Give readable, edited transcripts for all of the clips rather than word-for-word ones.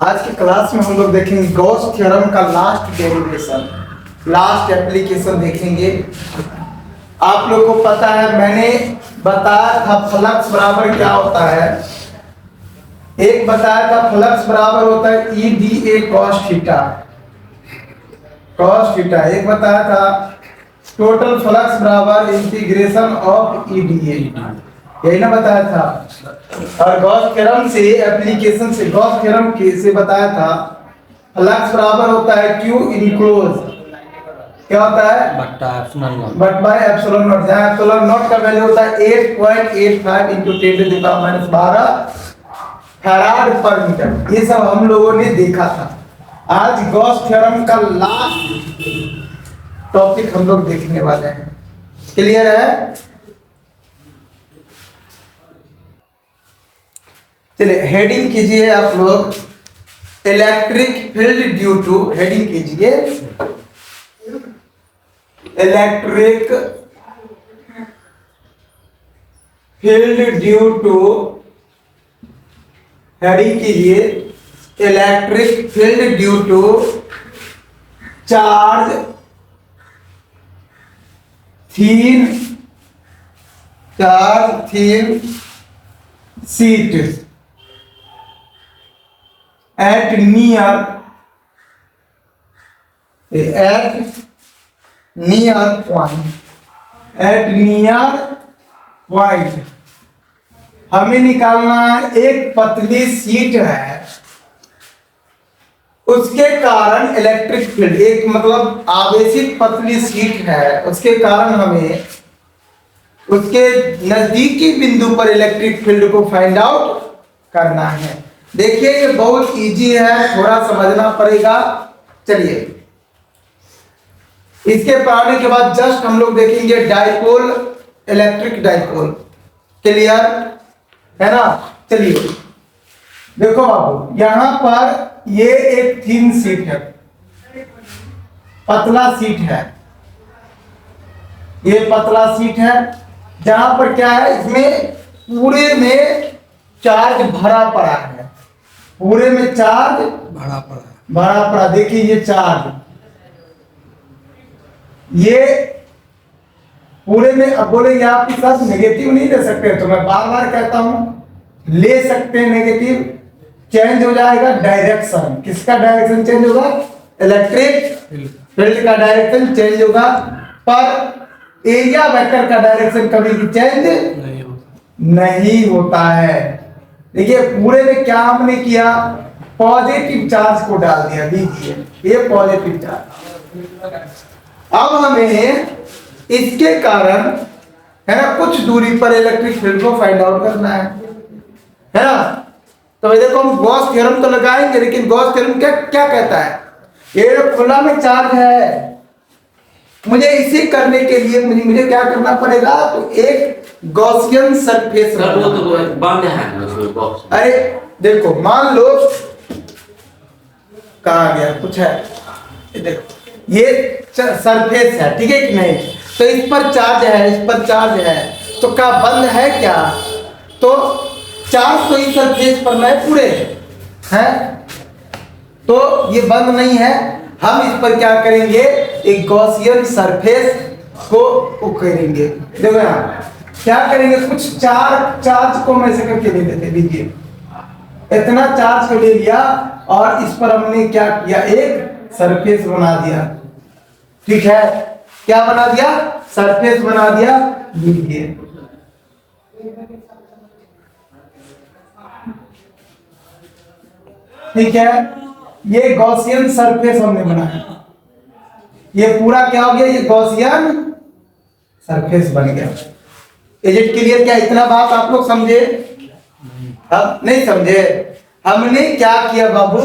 आज की क्लास में हम लोग देखेंगे गॉस थ्योरम का लास्ट डेरिवेशन, लास्ट एप्लीकेशन देखेंगे। आप लोग को पता है, मैंने बताया था फ्लक्स बराबर क्या होता है। एक बताया था फ्लक्स बराबर होता है E D A cos theta, cos theta. एक बताया था टोटल फ्लक्स बराबर integration of E D A, यही ना बताया था। और गॉस थ्योरम से एप्लीकेशन से, गॉस थ्योरम से बताया था फ्लक्स बराबर होता है क्यू इनक्लोज, क्या होता है बट बाय एप्सिलॉन नॉट, जहां एप्सिलॉन नॉट का वैल्यू होता है 8.85 into 10⁻⁻12 फैराड पर मीटर। ये सब हम लोगों ने देखा था। आज गॉस थ्योरम का लास्ट टॉपिक हम लोग देखने वाले हैं। क्लियर है? चलिए हेडिंग कीजिए आप लोग, electric field due to, heading कीजिए electric field due to, heading कीजिए electric field due to charge thin sheet at near point हमें निकालना है। एक पतली शीट है, उसके कारण इलेक्ट्रिक फील्ड, एक मतलब आवेशित पतली शीट है, उसके कारण हमें उसके नजदीकी बिंदु पर इलेक्ट्रिक फील्ड को फाइंड आउट करना है। देखिए ये बहुत इजी है, थोड़ा समझना पड़ेगा। चलिए इसके पढ़ने के बाद जस्ट हम लोग देखेंगे डाइपोल, इलेक्ट्रिक डाइपोल। क्लियर है ना? चलिए देखो बाबू, यहां पर ये एक थिन शीट है, पतला शीट है, ये पतला शीट है, जहां पर क्या है, इसमें पूरे में चार्ज भरा पड़ा है, पूरे में चार्ज भरा पड़ा। देखिए ये चार्ज, ये पूरे में, अब बोलेंगे आपके साथ नेगेटिव नहीं ले सकते, तो मैं बार बार कहता हूं ले सकते हैं नेगेटिव। चेंज हो जाएगा डायरेक्शन, किसका डायरेक्शन चेंज होगा? इलेक्ट्रिक फील्ड का डायरेक्शन चेंज होगा, पर एरिया वेक्टर का डायरेक्शन कभी भी चेंज नहीं होता है। देखिए पूरे में क्या हमने किया, पॉजिटिव चार्ज को डाल दिया, लीजिए ये पॉजिटिव चार्ज। अब हमें इसके कारण है ना कुछ दूरी पर इलेक्ट्रिक फील्ड को फाइंड आउट करना है ना? तो देखो हम गॉस थ्योरम तो लगाएंगे, लेकिन गॉस थ्योरम क्या क्या कहता है, ये खुला में चार्ज है, मुझे इसे करने के लिए मुझे क्या करना पड़ेगा? तो एक गॉसियन सरफेस बंद है बॉक्स। अरे देखो मान लो कहा गया कुछ है, देखो ये सरफेस है, ठीक है कि नहीं? तो इस पर चार्ज है, इस पर चार्ज है, तो क्या बंद है क्या? तो चार्ज तो इस सरफेस पर नहीं पूरे है, तो ये बंद नहीं है। हम इस पर क्या करेंगे, एक गॉसियन सरफेस को करेंगे। देखो यहाँ क्या करेंगे, कुछ चार्ज को मैं से करके दे देते, लीजिए इतना चार्ज को ले लिया और इस पर हमने क्या किया, एक सरफेस बना दिया। ठीक है, क्या बना दिया? सरफेस बना दिया। लीजिए ठीक है, ये गॉसियन सरफेस हमने बनाया, ये पूरा क्या हो गया, ये गॉसियन सरफेस बन गया। Is it clear? क्या इतना बात आप लोग समझे? अब नहीं समझे? हमने क्या किया बाबू,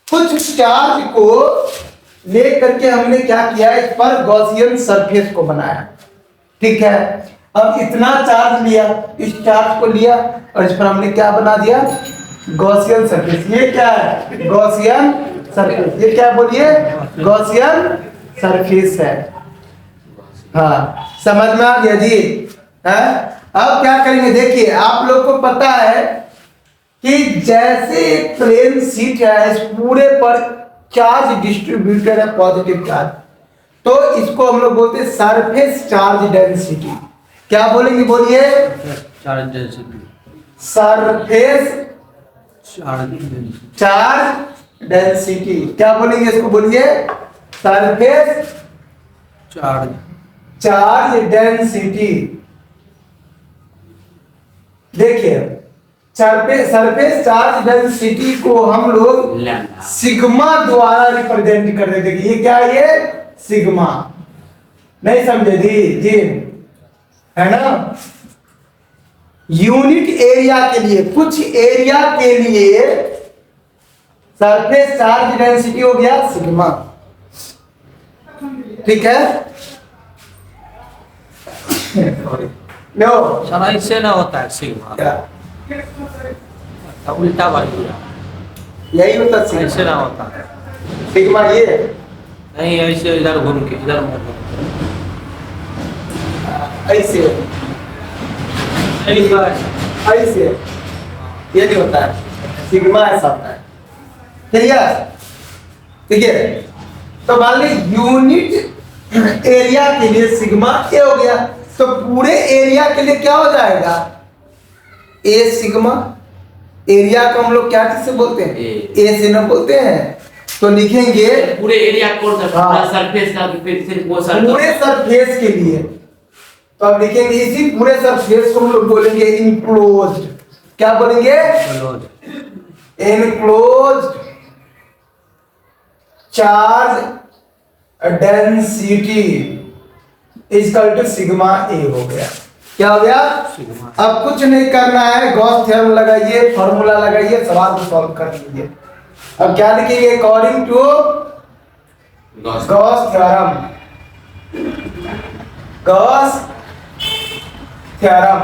कुछ चार्ज को ले करके हमने क्या किया, इस पर गॉसियन सरफेस को बनाया। ठीक है, अब इतना चार्ज लिया, इस चार्ज को लिया और इस पर हमने क्या बना दिया, गॉसियन सरफेस। ये क्या है? Gaussian surface. ये क्या बोलिए? गॉसियन सरफेस है। हाँ समझ में आ गया जी? है अब क्या करेंगे, देखिए आप लोग को पता है कि जैसे एक प्लेन शीट है, इस पूरे पर चार्ज डिस्ट्रीब्यूटेड है, पॉजिटिव चार्ज, तो इसको हम लोग बोलते हैं सरफेस चार्ज डेंसिटी। क्या बोलेंगे, बोलिए? Charge density. Surface charge density. क्या बोलेंगे इसको, बोलिए? Surface charge density. देखिए सरफेस चार्ज डेंसिटी को हम लोग सिग्मा द्वारा रिप्रेजेंट कर देते। ये क्या है? ये सिग्मा। नहीं समझे जी है ना? यूनिट एरिया के लिए, कुछ एरिया के लिए सरफेस चार्ज डेंसिटी हो गया सिग्मा। ठीक है? लो सारा इससे ना होता है सिग्मा, उल्टा वाली यही होता है ऐसे ना होता है सिग्मा। ये नहीं, ऐसे इधर घूम के इधर ऐसे ऐसे ये नहीं होता है, सिग्मा ऐसा होता है। क्लियर? ठीक है, तो मान ली यूनिट एरिया के लिए सिग्मा ए हो गया, तो पूरे एरिया के लिए क्या हो जाएगा? ए सिग्मा। एरिया को हम लोग क्या चीज से बोलते हैं? ए से ना बोलते हैं। तो लिखेंगे पूरे एरिया कौन सा? पूरा सरफेस का फिर वो पूरे सरफेस के लिए, तो अब लिखेंगे इसी पूरे सरफेस को हम लोग बोलेंगे इनक्लोज्ड। क्या बोलेंगे? Enclosed charge density equal to sigma A हो गया। क्या हो गया? अब कुछ नहीं करना है, गॉस थ्योरम लगाइए, फॉर्मूला लगाइए, सवाल को सॉल्व कर लीजिए। अब क्या लिखेंगे? According to Gauss theorem, Gauss theorem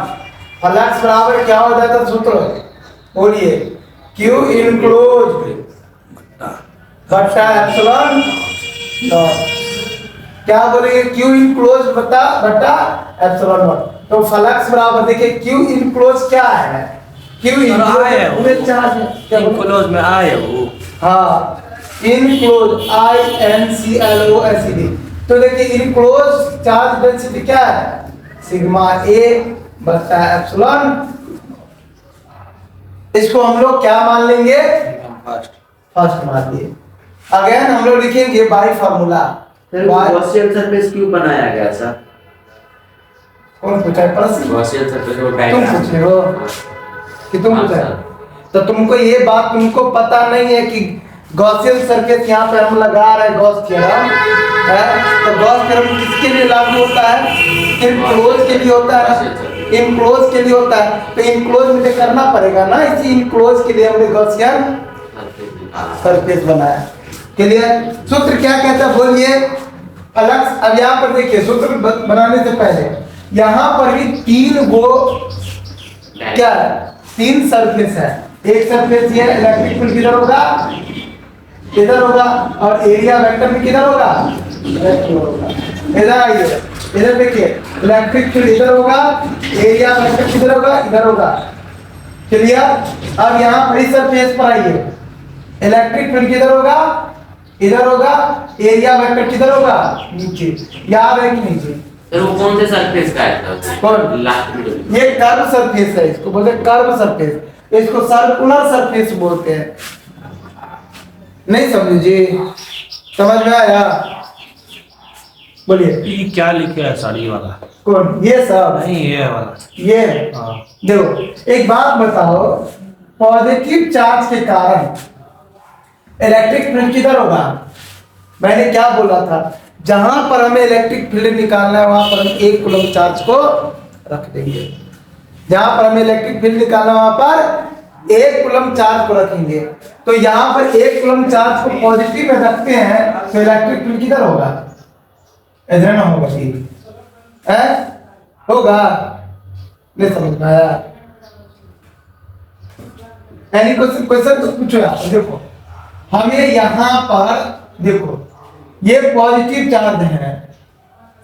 flux बराबर क्या हो जाता है? सूत्र बोलिए, क्यू इनक्लोज्ड बटा एप्सिलॉन नॉट। क्या बोलेंगे? क्यू इनक्लोज बटा एप्सिलॉन नॉट। तो फ्लक्स बराबर देखिए क्यू इनक्लोज क्या है? क्यू इनक्लोज में चार्ज है, क्या इनक्लोज में आए वो। हाँ, इनक्लोज INCLOSED। तो देखिए इनक्लोज चार्ज डेंसिटी क्या है? सिग्मा ए बटा एप्सिलॉन। इसको हम लोग क्या मान लेंगे? फर्स्ट मान लिए। अगेन हम लोग लिखेंगे बाय फार्मूला। गॉसियन सरफेस क्यों बनाया गया सर? कौन पूछा है प्रश्न? गॉसियन सरफेस वो तुम डायग्राम पूछ रहे हो कि तुम पूछा है? तो तुमको ये बात तुमको पता नहीं है कि गॉसियन सरफेस यहाँ पे हम लगा रहे हैं गॉस थ्योरम है। तो गॉस थ्योरम किसके लिए लागू होता है? इनक्लोज के लिए होता है, इनक्लोज के लिए होता है। तो इनक्लोज मुझे करना पड़ेगा ना, इसी इनक्लोज के लिए हमने गॉसियन सरफेस बनाया। क्लियर? सूत्र क्या कहता है बोलिए? फ्लक्स। अब यहाँ पर देखिए सूत्र बनाने से पहले यहाँ पर भी तीन गो क्या है? तीन सरफेस है। एक सरफेस ये इलेक्ट्रिक फील्ड किधर होगा? इधर होगा, और एरिया वेक्टर भी किधर होगा? इधर आइए, इधर देखिए इलेक्ट्रिक फील्ड इधर होगा, एरिया वेक्टर किधर होगा? इधर होगा। क्लियर? अब यहाँ पर सरफेस पर आइए, इलेक्ट्रिक फील्ड किधर होगा? इधर होगा, एरिया वेक्टर किधर होगा? नीचे। याद है कि नीचे? सर वो कौन से सरफेस का है? कौन? लास्ट में ये कर्व सरफेस है, इसको बोलते हैं कर्व सरफेस, इसको सर्कुलर सरफेस बोलते हैं। नहीं समझे जी? समझ में आया? बोलिए। ये क्या लिखे है साड़ी वाला? कौन? ये सब नहीं, ये वाला। ये देखो, एक बात बताओ, पॉजिटिव चार्ज के कारण इलेक्ट्रिक फील्ड किधर होगा? मैंने क्या बोला था? जहां पर हमें इलेक्ट्रिक फील्ड निकालना है वहां पर हम 1 कूलम चार्ज को रख देंगे। जहां पर हमें इलेक्ट्रिक फील्ड निकालना है वहां पर 1 कूलम चार्ज को रखेंगे। तो यहां पर 1 कूलम चार्ज को पॉजिटिव में रखते हैं, तो इलेक्ट्रिक फील्ड किधर होगा? इधर ना होगा, ठीक है? होगा? नहीं समझ में आया? एनी क्वेश्चन पूछो यार। देखो हमें यहाँ पर देखो ये पॉजिटिव चार्ज है,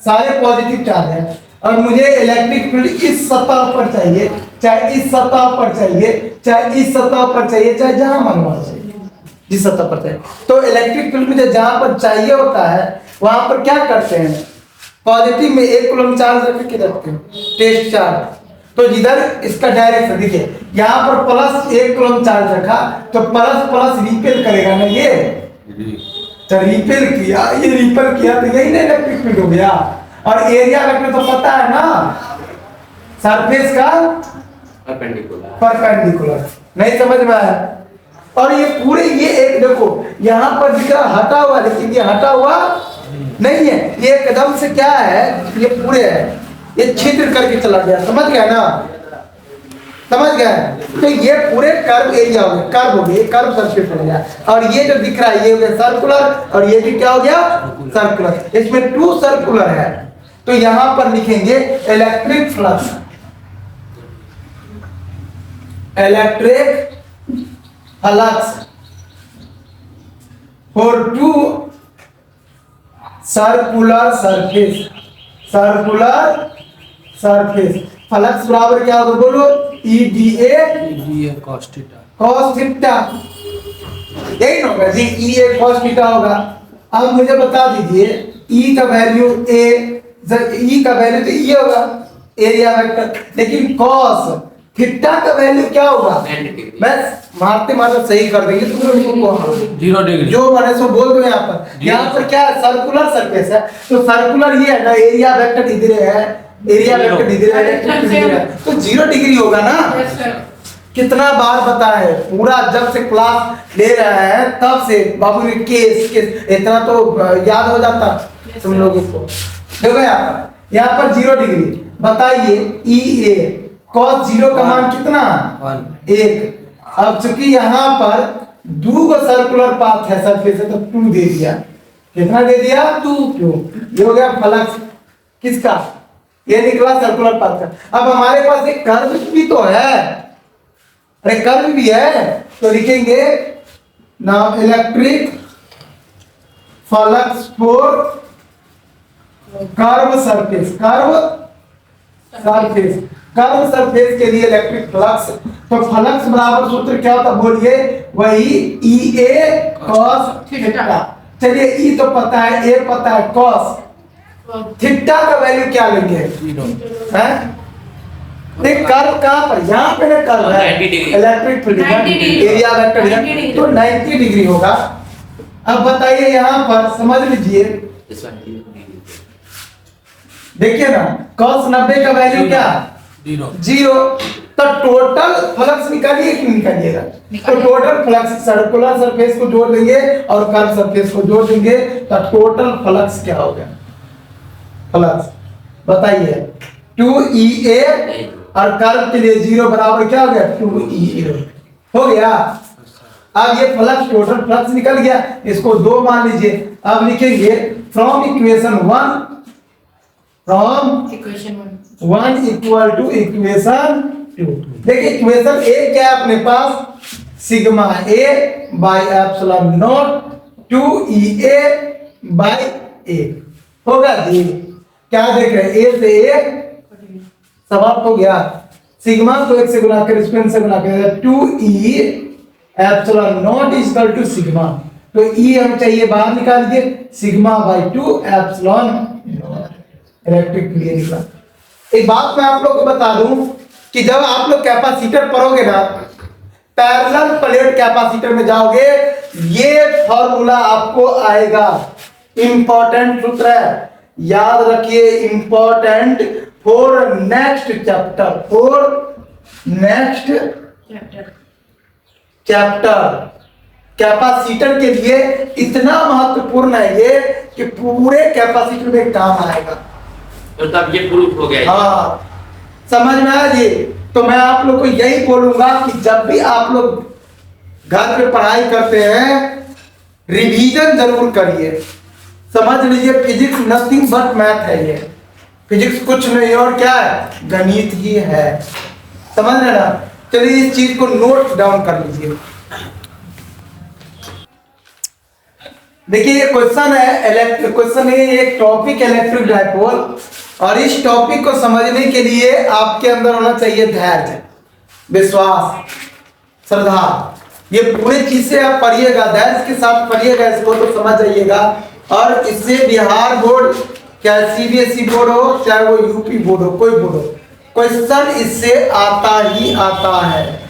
सारे पॉजिटिव चार्ज है। और मुझे इलेक्ट्रिक फील्ड इस सतह पर चाहिए, चाहे इस सतह पर चाहिए, चाहे इस सतह पर चाहिए, चाहे जहां मन वहां चाहिए, जिस सतह पर चाहिए। तो इलेक्ट्रिक फील्ड मुझे जहां पर चाहिए होता है वहां पर क्या करते हैं, पॉजिटिव में 1 कूलम चार्ज रख के रखते हैं, टेस्ट चार्ज। तो जिधर इसका डायरेक्शन देखिए, यहाँ पर प्लस 1 कूलम चार्ज रखा तो प्लस प्लस रिपेल करेगा ना, ये तो रिपेल किया, ये रिपेल किया तो यही ना इलेक्ट्रिक फील्ड हो गया। और एरिया वेक्टर तो पता है ना, सरफेस का परपेंडिकुलर। नहीं समझ में आया? और ये पूरे ये एक देखो यहाँ पर दिख रहा हटा हुआ, लेकिन ये हटा हुआ नहीं है, ये एकदम से क्या है, ये पूरे है, ये छिद्र करके चला गया। समझ गया ना? समझ गया? तो ये पूरे कर्व एरिया हो गया, कर्व हो गया, कर्व सरफेस हो गया। और ये जो दिख रहा है ये हो गया सर्कुलर, और ये भी क्या हो गया, सर्कुलर। इसमें 2 सर्कुलर है, तो यहां पर लिखेंगे electric flux, electric flux for 2 circular surface, circular surface. Flux बराबर क्या होगा बोलो, EDA cos theta। cos theta, यही ना होगा जी, EA cos थीटा होगा। अब मुझे बता दीजिए E का वैल्यू A, E का वैल्यू तो E होगा, एरिया वेक्टर, लेकिन cos थीटा का वैल्यू क्या होगा, बस मारते मारते सही कर देंगे तुम लोगों को। 0 डिग्री जो मैंने सो बोल दो यहाँ पर। यहाँ पर क्या है, सर्कुलर सरफेस है, तो सर्कुलर ये है ना, एरिया वेक्टर इधर है, एरिया वेक्टर इधर है, तो 0 डिग्री होगा ना। कितना बार बताए, पूरा जब से क्लास ले रहे हैं तब से बाबू ने केस इतना तो याद हो जाता तुम लोगों को। देखो यहाँ पर 0 डिग्री बताइए, EA cos 0 का मान कितना, 1। अब चूंकि यहाँ पर 2 सर्कुलर पाथ है, सरफेस है, तो 2 दे दिया। कितना दे दिया, 2। ये हो गया फ्लक्स किसका, ये निकला सर्कुलर पाथ का। अब हमारे पास एक कर्व भी तो है, अरे कर्व भी है, तो लिखेंगे now electric flux for curve surface, curve surface, curve surface के लिए इलेक्ट्रिक फ्लक्स। तो फ्लक्स बराबर सूत्र क्या होता बोलिए, वही EA cos थीटा। चलिए E तो पता है, A पता है, cos थीटा का वैल्यू क्या लेंगे, हैं? देख कर्व कहां पर, यहां पे ना कर्व है, इलेक्ट्रिक फील्ड एरिया वेक्टर है, तो 90 डिग्री होगा। अब बताइए यहां पर समझ लीजिए, देखिए ना cos 90 का वैल्यू क्या, 0। तो टोटल फ्लक्स निकालिए कि निकालिएगा, तो टोटल फ्लक्स सर्कुलर सरफेस को जोड़ देंगे और कर्व सरफेस को जोड़ देंगे, तो टोटल फ्लक्स क्या हो गया, फ्लक्स बताइए 2EA, और कर्व के लिए 0 बराबर क्या हो गया, 2EA हो गया। अब ये फ्लक्स टोटल फ्लक्स निकल गया, इसको 2 मान लीजिए। अब लिखेंगे from equation 1, from equation 1 equal to equation 2। देखिए इक्वेशन 1 क्या है अपने पास, sigma A by epsilon naught 2EA by A होगा जी। क्या देख रहे हैं, A से A समाप्त हो गया, सिग्मा को 1 से गुना कर स्क्वायर से गुना कर 2E epsilon naught is equal to sigma, तो E हम चाहिए बाहर निकाल दिए, sigma by 2 epsilon electric field निकला। एक बात मैं आप लोगों को बता दूं कि जब आप लोग कैपेसिटर पढ़ोगे ना, पैरेलल प्लेट कैपेसिटर में जाओगे, ये फॉर्मूला आपको आएगा। इंपॉर्टेंट सूत्र है, याद रखिए, important for next chapter, for next chapter. Capacitor के लिए इतना महत्वपूर्ण है ये कि पूरे कैपेसिटर में काम आएगा। तो तब ये प्रूफ हो गया। हाँ समझ में आया जी। तो मैं आप लोग को यही बोलूंगा कि जब भी आप लोग घर पे पढ़ाई करते हैं, रिवीजन जरूर करिए। समझ लीजिए फिजिक्स नथिंग बट मैथ है, ये फिजिक्स कुछ नहीं और क्या है, गणित ही है। समझ रहे ना? चलिए इस चीज को नोट डाउन कर लीजिए। देखिए ये क्वेश्चन है, क्वेश्चन है, एक टॉपिक इलेक्ट्रिक डाइपोल। और इस टॉपिक को समझने के लिए आपके अंदर होना चाहिए धैर्य, विश्वास, श्रद्धा। ये पूरी चीजें आप पढ़िएगा, धैर्य के साथ पढ़िएगा, इसको तो समझ जाइएगा। और इससे बिहार बोर्ड, चाहे सीबीएसई बोर्ड हो, चाहे वो यूपी बोर्ड हो, कोई बोर्ड हो, क्वेश्चन इससे आता ही आता है।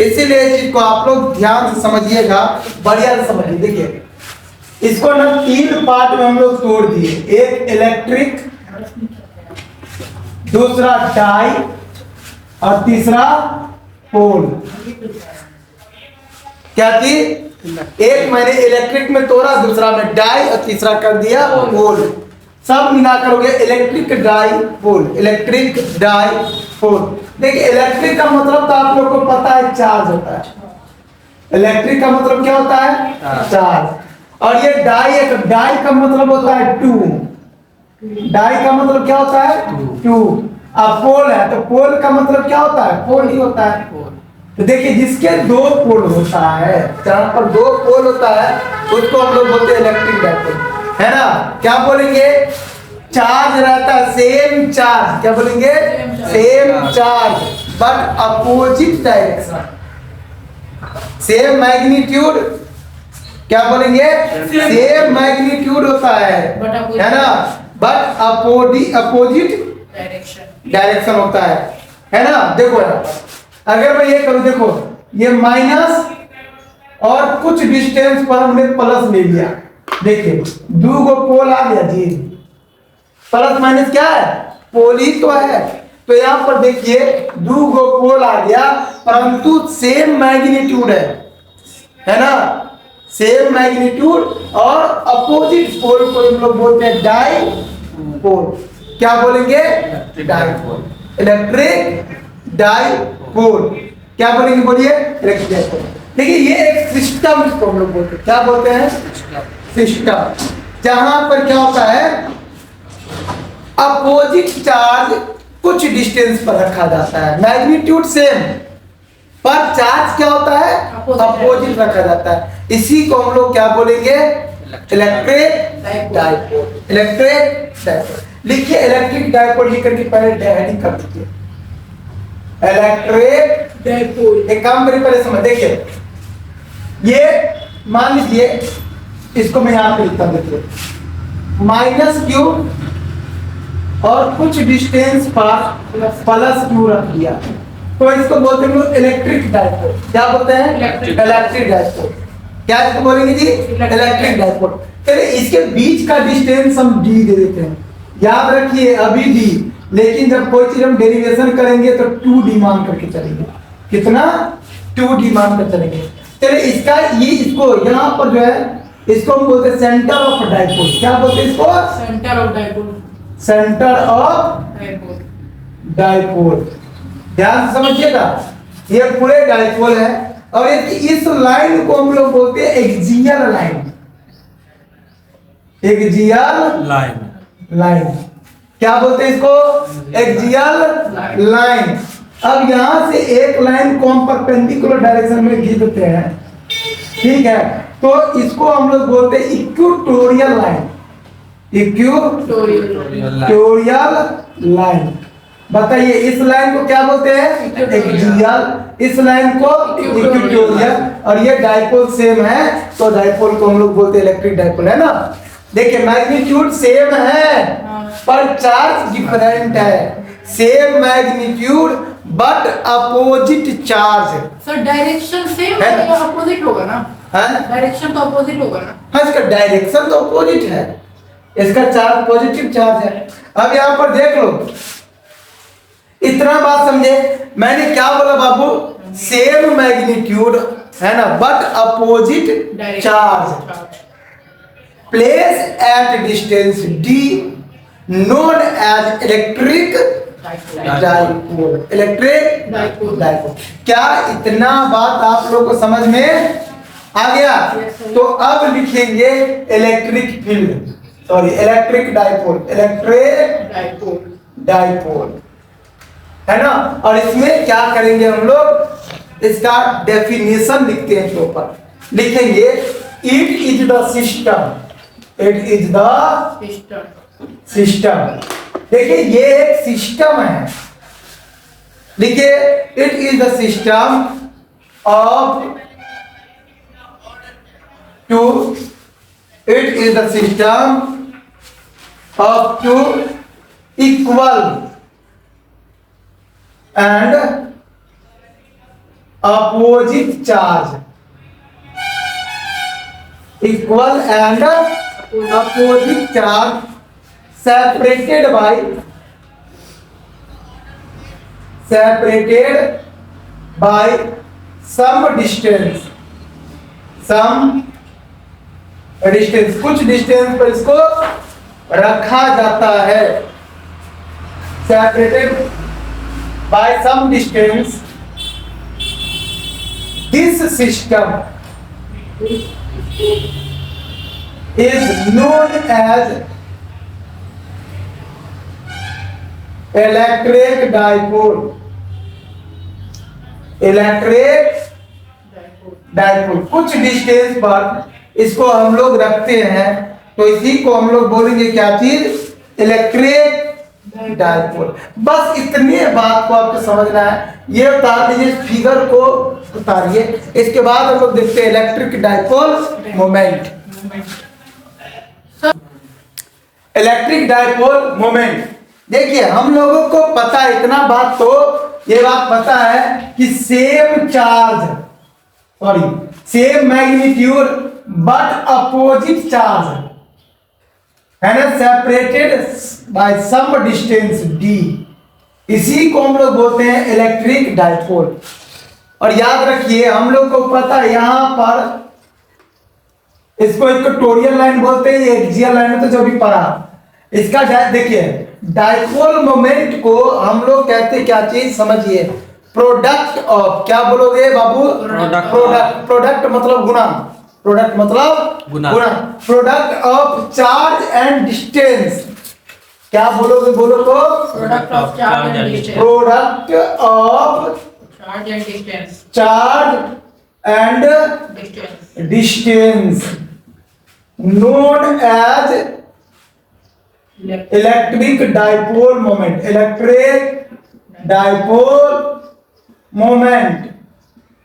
इसीलिए इस चीज को आप लोग ध्यान से समझिएगा, बढ़िया से समझिए। देखिए इसको ना 3 पार्ट में हम लोग तोड़ दिए, एक इलेक्ट्रिक, दूसरा डाई और तीसरा पोल। क्या थी? एक मैंने इलेक्ट्रिक में तोड़ा, दूसरा में डाई और तीसरा कर दिया पोल। सब मिलाकर हो गया इलेक्ट्रिक डाई पोल, इलेक्ट्रिक डाई पोल। देखिए इलेक्ट्रिक का मतलब तो आप लोग को पता है, चार्ज होता है। इलेक्ट्रिक का मतलब क्या होता है? चार्ज। और ये डाई, एक डाई का मतलब होता है 2। डाई का मतलब क्या होता है? 2। अब पोल है तो पोल का मतलब क्या होता है? पोल ही होता है। तो देखिए जिसके 2 पोल होता है, जहां पर 2 पोल होता है उसको हम लोग बोलते हैं इलेक्ट्रिक डाइपोल, है ना? क्या बोलेंगे? चार्ज रहता है, सेम चार्ज। क्या बोलेंगे? Same charge but opposite direction, same magnitude. क्या बोलेंगे? सेम मैग्नीट्यूड होता है ना? बट अपोजिट डायरेक्शन होता है ना? देखो यार, अगर मैं ये करूं, देखो ये माइनस और कुछ डिस्टेंस पर हमने प्लस ले लिया। देखिए 2 पोल आ गया जी, प्लस माइनस क्या है? पोल ही तो है। तो यहां पर देखिए 2 पोल आ गया, परंतु सेम मैग्नीट्यूड है ना? सेम मैग्नीट्यूड और अपोजिट पोल को हम लोग बोलते हैं डाई पोल। क्या बोलेंगे? Dipole, electric dipole. क्या बोलेंगे? बोलिए, इलेक्ट्रिक डाइपोल। देखिए ये एक सिस्टम इसको हम लोग बोलते हैं। क्या बोलते हैं? सिस्टम। जहां पर क्या होता है? अपोजिट चार्ज कुछ डिस्टेंस पर रखा जाता है, मैग्नीट्यूड सेम पर चार्ज क्या होता है? अपोजिट रखा जाता है। इसी को हम लोग क्या बोलेंगे? Electric dipole, electric dipole. लिखिए इलेक्ट्रिक डाइपोल लिख करके पहले हेडिंग कर दीजिए, इलेक्ट्रिक डाइपोल। एक काम करिए पहले समझ, देखिए ये मान लीजिए, इसको मैं यहां पे लिखता हूं, देखिए -q और कुछ डिस्टेंस पर +q रख दिया, तो इसको बोलते हैं इलेक्ट्रिक डाइपोल। क्या बोलते हैं? Electric dipole. क्या इसको बोलेंगे जी? Electric dipole. चलिए इसके बीच का डिस्टेंस हम d दे देते हैं। याद रखिए अभी d, लेकिन जब कोई चीज हम डेरिवेशन करेंगे तो 2d मान करके चलेंगे। कितना? 2d मान कर चलेंगे। चलिए इसका ये, इसको यहाँ पर जो है इसको हम बोलते हैं सेंटर ऑफ डाइपोल। क्या बोलते हैं इसको? Centre of dipole, centre of dipole. ध्यान से समझिएगा, ये पूरे डाइपोल है और इस लाइन को हम लोग बोलते हैं एक्सियल लाइन, एक्सियल लाइन। क्या बोलते हैं इसको? Axial line. अब यहां से एक लाइन को हम परपेंडिकुलर डायरेक्शन में खींचते हैं, ठीक है? तो इसको हम लोग बोलते हैं इक्वेटोरियल लाइन, इक्वेटोरियल लाइन। बताइए इस लाइन को क्या बोलते हैं? एक्सियल। इस लाइन को इक्वेटोरियल। और ये डाइपोल सेम है तो डाइपोल को हम लोग बोलते हैं इलेक्ट्रिक डाइपोल, है ना? देखिए मैग्नीट्यूड सेम है पर चार्ज डिफरेंट है। Same magnitude but opposite charge. Sir direction same है या अपोजिट होगा ना? डायरेक्शन तो अपोजिट होगा ना? हाँ, इसका डायरेक्शन तो अपोजिट है, इसका चार्ज पॉजिटिव चार्ज है। अब यहाँ पर देख लो, इतना बात समझे। मैंने क्या बोला बाबू? सेम मैग्नीट्यूड है ना, but opposite charge. Place at distance d known as electric dipole, electric dipole. क्या इतना बात आप लोग को समझ में आ गया? तो अब लिखेंगे electric field, sorry electric dipole, electric dipole, है ना? और इसमें क्या करेंगे हम लोग? इसका डेफिनेशन लिखते हैं, इसके ऊपर लिखेंगे it is the system, it is the system. देखिए ये एक सिस्टम है, देखिए it is the system of two, it is the system of two equal and opposite charge, equal and opposite charge separated by some distance, कुछ distance पर इसको रखा जाता है, separated by some distance। this system is known as electric dipole, electric dipole. कुछ distance पर इसको हम लोग रखते हैं तो इसी को हम लोग बोलेंगे क्या चीज, इलेक्ट्रिक डाइपोल। बस इतने बात को आपको समझना है। ये उतार लीजिए, फिगर को उतारिए, इसके बाद हम लोग देखते हैं electric dipole moment. Electric dipole moment, देखिए हम लोगों को पता है इतना बात, तो ये बात पता है कि same charge, sorry same magnitude but opposite charge है ना, separated by some distance D, इसी को हम लोग बोलते हैं इलेक्ट्रिक डाइपोल। और याद रखिए हम लोग को पता है यहां पर इसको इक्वेटोरियल लाइन बोलते हैं, ये एक्सियल लाइन है तो जो भी पढ़ा इसका देखिए डाइपोल मोमेंट को हम लोग कहते हैं क्या चीज, समझिए, प्रोडक्ट ऑफ, क्या बोलोगे बाबू, प्रोडक्ट मतलब गुना, प्रोडक्ट मतलब गुना, product of charge and distance. क्या बोलोगे, बोलो तो, product of charge and distance, product of charge and distance, charge and distance known as electric dipole moment, electric dipole moment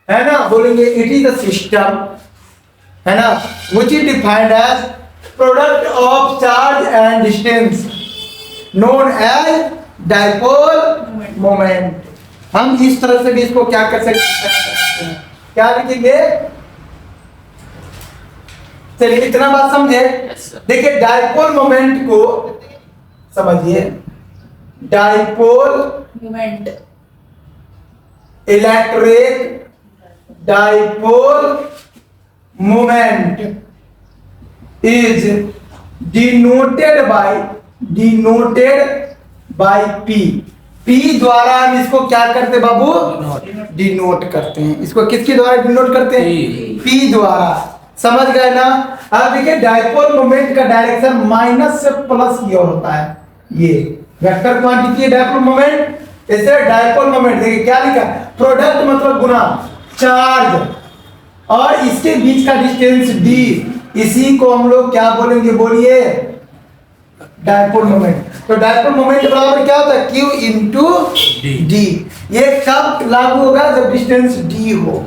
है ना, बोलेंगे इट इज द सिस्टम है ना which is defined as product of charge and distance known as dipole moment. हम इस तरह से भी इसको क्या कर सकते हैं, क्या लिखेंगे, चलिए इतना बात समझे। देखिए डाइपोल मोमेंट को समझिए, डाइपोल मोमेंट, इलेक्ट्रिक डाइपोल मोमेंट is denoted by P. P द्वारा हम इसको क्या करते बाबू, डिनोट करते हैं। इसको किसके द्वारा डिनोट करते हैं, पी द्वारा। समझ गए ना। अब देखिए डाइपोल मोमेंट का डायरेक्शन माइनस से प्लस की ओर होता है, ये वेक्टर क्वांटिटी है डाइपोल मोमेंट। इसे डाइपोल मोमेंट देखिए क्या लिखा, प्रोडक्ट मतलब गुना चार्ज और इसके बीच का डिस्टेंस डी, इसी को हम लोग क्या बोलेंगे, बोलिए, डाइपोल मोमेंट। तो डाइपोल मोमेंट बराबर क्या होता है, Q इंटू डी। ये कब लागू होगा, जब डिस्टेंस डी हो,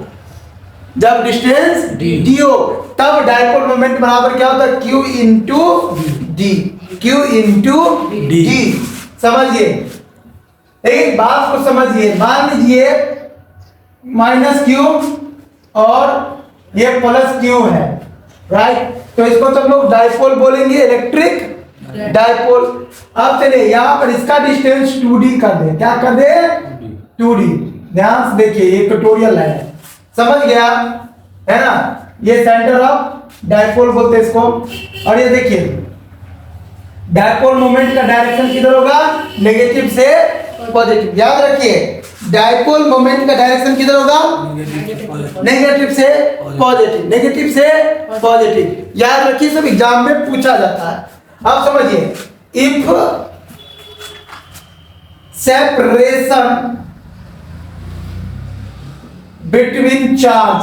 जब डिस्टेंस डी हो तब डाइपोल मोमेंट बराबर क्या होता है, Q into D, Q into D. समझिए, एक बात को समझिए, मान लीजिए माइनस Q और ये प्लस Q है, राइट। तो इसको तो हम लोग डाइपोल बोलेंगे, इलेक्ट्रिक डाइपोल। अब चलिए यहाँ पर इसका डिस्टेंस 2D कर दे, क्या कर दे, 2D। ध्यान से देखिए, ये ट्यूटोरियल है, समझ गया है ना। ये सेंटर ऑफ डाइपोल बोलते हैं इसको। और ये देखिए डाइपोल मोमेंट का डायरेक्शन किधर होगा, नेगेटिव से पॉजिटिव। याद रखिए डाइपोल मोमेंट का डायरेक्शन किधर होगा, नेगेटिव से पॉजिटिव, नेगेटिव से पॉजिटिव। याद रखिए, सब एग्जाम में पूछा जाता है। अब समझिए, if separation between charge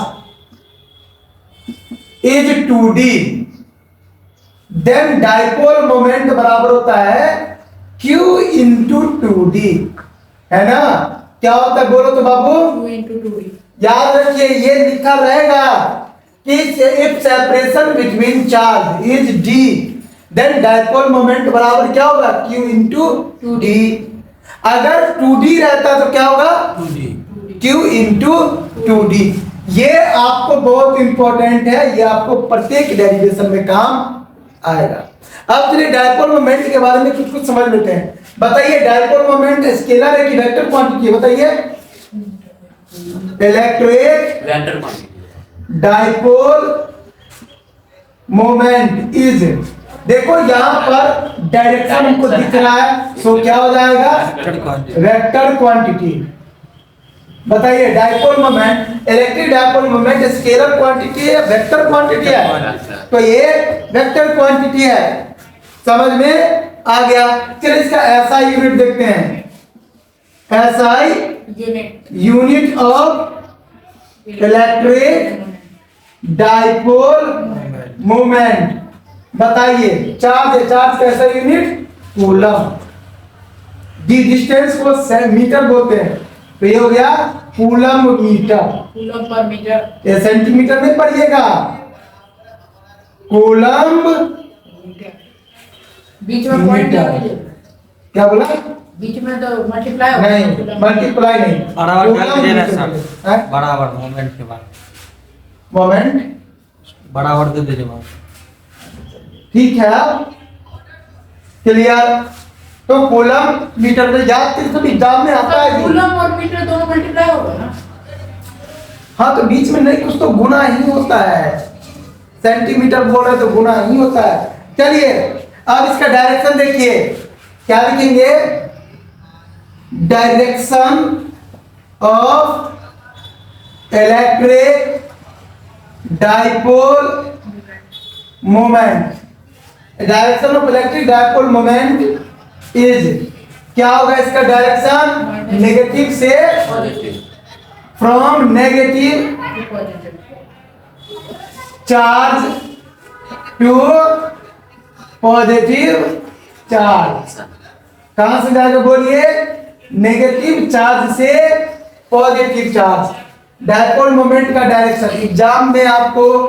is 2D then dipole moment बराबर होता है Q इंटू 2D, है ना? क्या होता है बोलो तो बाबू? 2 into 2D. याद रखिए ये लिखा रहेगा कि if separation between charge is D, then dipole moment बराबर क्या होगा? Q into 2D. अगर 2D रहता तो क्या होगा? 2D. Q into 2D. ये आपको बहुत इंपॉर्टेंट है, ये आपको प्रत्येक डेरिवेशन में काम आएगा। अब चलिए डाइपोल मोमेंट के बारे में कुछ समझ लेते हैं। बताइए डाइपोल मोमेंट स्केलर है कि वेक्टर क्वांटिटी? बताइए। Electric vector quantity. डाइपोल मोमेंट इज, देखो यहां पर डायरेक्शन हमको दिख रहा है, सो क्या हो जाएगा? Vector quantity. Vector quantity. बताइए dipole moment, electric dipole moment scalar quantity है, वेक्टर क्वांटिटी है? तो ये वेक्टर क्वांटिटी है। समझ में आ गया? चलिए इसका एसआई यूनिट देखते हैं। SI Unit. Unit of electric dipole moment. बताइए चार्ज है, चार्ज कैसा यूनिट? कूलम। दी डिस्टेंस को मीटर बोलते हैं, तो ये हो गया coulomb metre. Coulomb per meter. ये सेंटीमीटर में पढ़िएगा, कूलम Meter. बीच में पॉइंट मीटर। क्या बोला? बीच में तो मल्टीप्लाई होगा। नहीं, मल्टीप्लाई नहीं, बराबर कूलम कर देना मीटर। सर। हैं? बराबर मोमेंट के बाद मोमेंट बराबर दे दीजिए वहाँ। ठीक है, क्लियर? तो कूलम मीटर में याद कर, सब एग्जाम में आता है कि कूलम और मीटर दोनों मल्टीप्लाई होगा ना? हाँ, तो बीच में नहीं कुछ तो गुना ही होता है। सेंटीमीटर बोल रहे तो गुना ही होता है। चलिए अब इसका डायरेक्शन देखिए, क्या लिखेंगे? Direction of electric dipole moment. डायरेक्शन ऑफ इलेक्ट्रिक डाइपोल मोमेंट इज, क्या होगा इसका डायरेक्शन? नेगेटिव से, positive. From negative charge to positive charge. कहां से जाएगा बोलिए? नेगेटिव चार्ज से पॉजिटिव चार्ज। डाइपोल मोमेंट का डायरेक्शन एग्जाम में आपको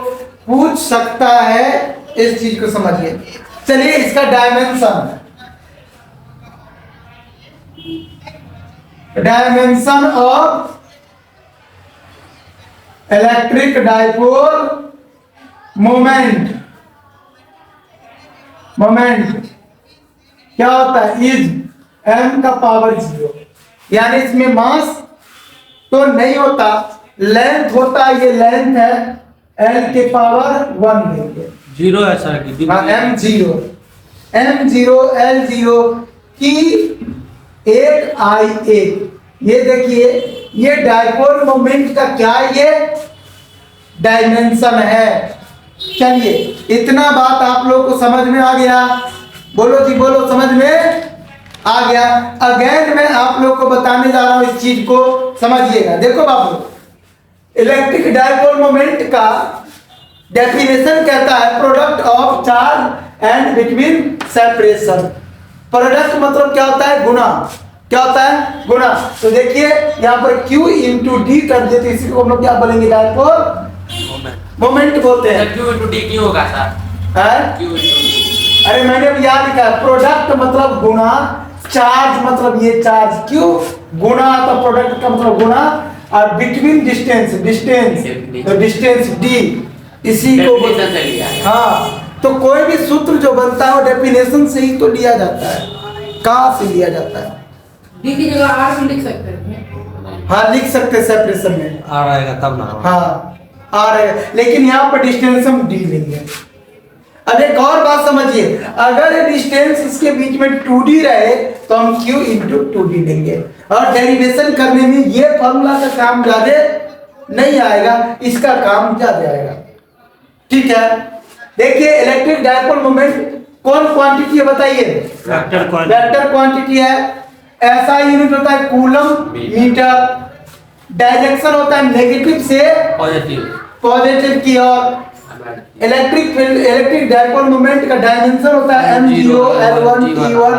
पूछ सकता है, इस चीज को समझिए। चलिए इसका dimension, dimension of electric dipole moment, moment क्या होता है? इज m का पावर 0, यानी इसमें मास तो नहीं होता, लेंथ होता है। ये लेंथ है, l के पावर 1 देंगे। जीरो है सर की m0, m0 l0 की 1I1। ये देखिए ये डाइपोल मोमेंट का क्या है? ये डायमेंशन है। चलिए इतना बात आप लोग को समझ में आ गया? बोलो जी बोलो, समझ में आ गया? अगेन मैं आप लोग को बताने जा रहा हूं, इस चीज को समझिएगा। देखो बाबू, इलेक्ट्रिक डाइपोल मोमेंट का डेफिनेशन कहता है product of charge and between separation. Product मतलब क्या होता है? गुना। क्या होता है? गुना। तो देखिए यहाँ पर Q इंटू डी कर देते, इसी को हम लोग क्या बोलेंगे? डाइपोल मोमेंट बोलते हैं। Q into D क्यों होगा सर? है? Q into D। अरे मैंने अब याद लिखा है, प्रोडक्ट मतलब गुना, चार्ज मतलब ये चार्ज Q, गुना तो प्रोडक्ट का मतलब गुना, और बिटवीन डिस्टेंस, डिस्टेंस तो डिस्टेंस D, इसी को Definition से लिया है। हाँ, तो कोई भी सूत्र जो बनता है वो डेफिनेशन से ही तो लिया जाता है। कहाँ से लिया जाता है? डी की जगह आर भी लिख सकते हैं। हाँ लिख सकते हैं सेपरेशन में, आ रहेगा तब ना। हाँ आ रहे हैं, लेकिन यहाँ पर डिस्टेंस हम डी लेंगे। अब एक और बात समझिए, अगर डिस्टेंस इसके बीच में 2D रहे तो हम Q इंटू 2D लेंगे, और डेरिवेशन करने में ये फॉर्मूला का काम ज्यादा नहीं आएगा, इसका काम ज्यादा आएगा। ठीक है, देखिए इलेक्ट्रिक डाइपोल मोमेंट कौन क्वांटिटी है बताइए? वेक्टर क्वांटिटी है। ऐसा यूनिट होता है कूलम मीटर। डायरेक्शन होता है नेगेटिव से पॉजिटिव पॉजिटिव की ओर। Electric field, electric dipole moment का डायमेंशन होता है m0 l1 t1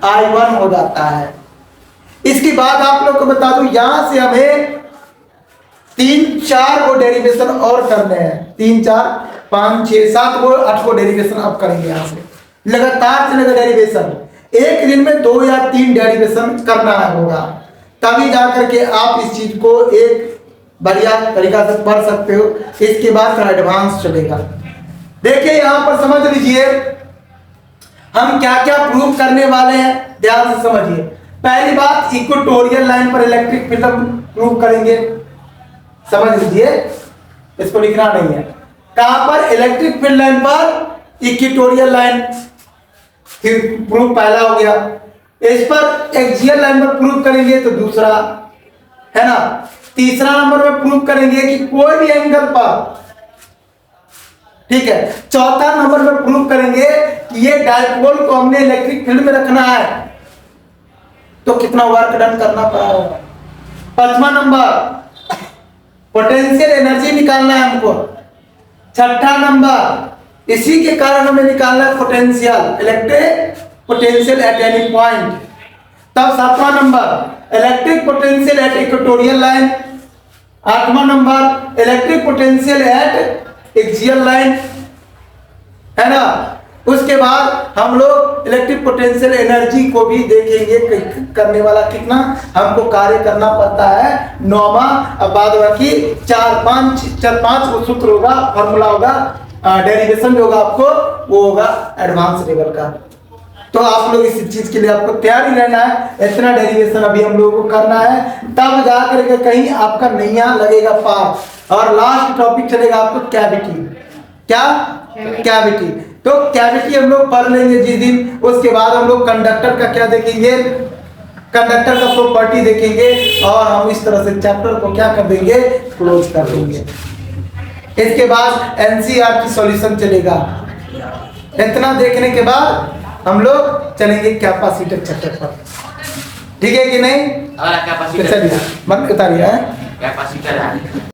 i1 हो जाता है। इसके बाद आप लोग को बता दूं, यहां से हमें 3-4 को डेरिवेशन और करने हैं। 3 4 5 6 7 को 8 को डेरिवेशन अब करेंगे। यहां से लगातार चलेगा डेरिवेशन, एक दिन में 2 या 3 डेरिवेशन करना होगा, तभी जाकर के आप इस चीज को एक बढ़िया तरीका से पढ़ सकते हो। इसके बाद फिर एडवांस चलेगा। देखिए यहां पर समझ लीजिए हम क्या क्या प्रूव करने वाले हैं, ध्यान से समझिए। पहली बात, इक्वेटोरियल लाइन पर इलेक्ट्रिक फील्ड प्रूव करेंगे, समझ लीजिए, इसको लिखना नहीं है। कहां पर? इलेक्ट्रिक फील्ड लाइन पर इक्वेटोरियल लाइन, फिर प्रूफ पहला हो गया। इस पर एक्सियल लाइन पर प्रूफ करेंगे तो दूसरा, है ना। तीसरा नंबर में प्रूफ करेंगे कि कोई भी एंगल पर, ठीक है। चौथा नंबर में प्रूफ करेंगे कि ये डाइपोल को हमने इलेक्ट्रिक फील्ड में रखना है तो कितना वर्क डन करना पड़ा होगा। पांचवा नंबर, पोटेंशियल एनर्जी निकालना है हमको। छठा नंबर, इसी के कारण हमें निकालना है potential, electric potential at any point. तब सातवां नंबर, electric potential at equatorial line. आठवां नंबर, electric potential at axial line, है ना। उसके बाद हम लोग इलेक्ट्रिक पोटेंशियल एनर्जी को भी देखेंगे, करने वाला कितना हमको कार्य करना पड़ता है। नौवां, अब बाद बाकी 4-5 वो सूत्र होगा, फॉर्मूला होगा, डेरिवेशन जो होगा आपको वो होगा एडवांस लेवल का। तो आप लोग इस चीज के लिए आपको तैयार ही रहना है। इतना डेरिवेशन अभी हम लोगों को करना है, तब जाकर के कहीं आपका नैया लगेगा पार। और लास्ट टॉपिक चलेगा आपको कैविटी। क्या? कैविटी। तो कैविटी हम लोग पढ़ लेंगे जिस दिन। उसके बाद हम लोग कंडक्टर का क्या देखेंगे, कंडक्टर का प्रॉपर्टी देखेंगे, और हम इस तरह से चैप्टर को क्या कर देंगे, क्लोज कर देंगे। इसके बाद एनसीईआरटी सॉल्यूशन चलेगा। इतना देखने के बाद हम लोग चलेंगे कैपेसिटर चैप्टर पर, ठीक है कि नहीं? कैपेसिटर चलिए मत उतारिए। कैपेसिटर